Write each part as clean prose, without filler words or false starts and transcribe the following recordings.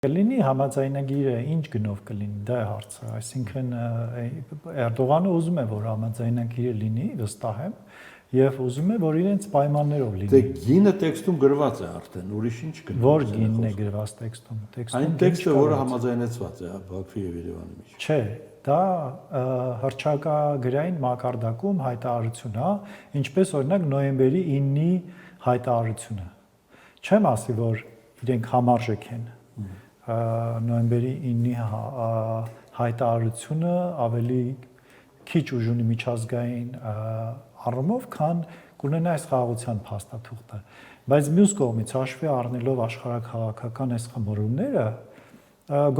Կլինի համաձայնագիրը ինչ գնով կլինի, դա է հարցը, այսինքն Էրդողանը ուզում է, որ համաձայնագիրը լինի, վստահ եմ, եւ ուզում է, որ իրենց պայմաններով լինի։ Դե գինը տեքստում գրված է արդեն, ուրիշ ինչ գնով։ Որ գինն է գրված տեքստում, այն տեքստը, որը համաձայնեցված է Բաքվի եւ Երևանի միջեւ։ Չէ, դա հռչակագրային մակարդակում հայտարարություն է, ինչպես օրինակ նոյեմբերի 9-ի հայտարարությունը։ Չեմ ասի, որ իրենք համարժեք են։ Նոյեմբերի 9-ի հայտարարությունը ավելի քիչ ուժ ունի միջազգային առումով, քան կունենա այս խաղաղության փաստաթուղթը, բայց մյուս կողմից հաշվի առնելով աշխարհաքաղաքական այս խմորումները,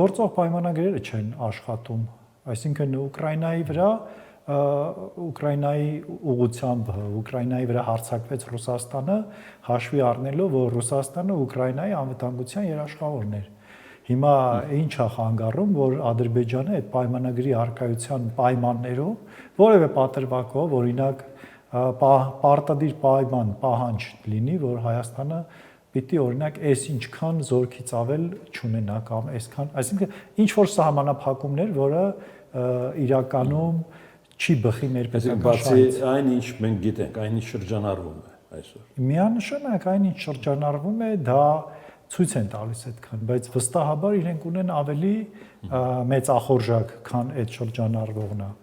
գործող պայմանագրերը չեն աշխատում, այսինքն Ուկրաինայի վրա Ուկրաինայի ուղղությամբ Ուկրաինայի վրա հարձակվեց Ռուսաստանը, հաշվի առնելով, որ Ռուսաստանը Ուկրաինայի անվտանգության երաշխավորն էր։ Հիմա ինչ է խանգարում, որ Ադրբեջանը այդ պայմանագրի առկայության պայմաններում որևէ պատրվակով, օրինակ պարտադիր պահանջ լինի, որ Հայաստանը պիտի օրինակ այս ինչքան զորքից ավել չունենա կամ այսքան, այսինքն ինչ որ սահմանափակումներ, որը իրականում չի բխի մեր պետական բացի այն ինչ մենք գիտենք, այն ինչ շրջանառվում է այսօր։ Միանշանակ այն ինչ շրջանառվում է, դա ցույց են տալիս այդքան, բայց վստահաբար իրենք ունեն ավելի մեծ ախորժակ, քան այդ շրջանառվողնը։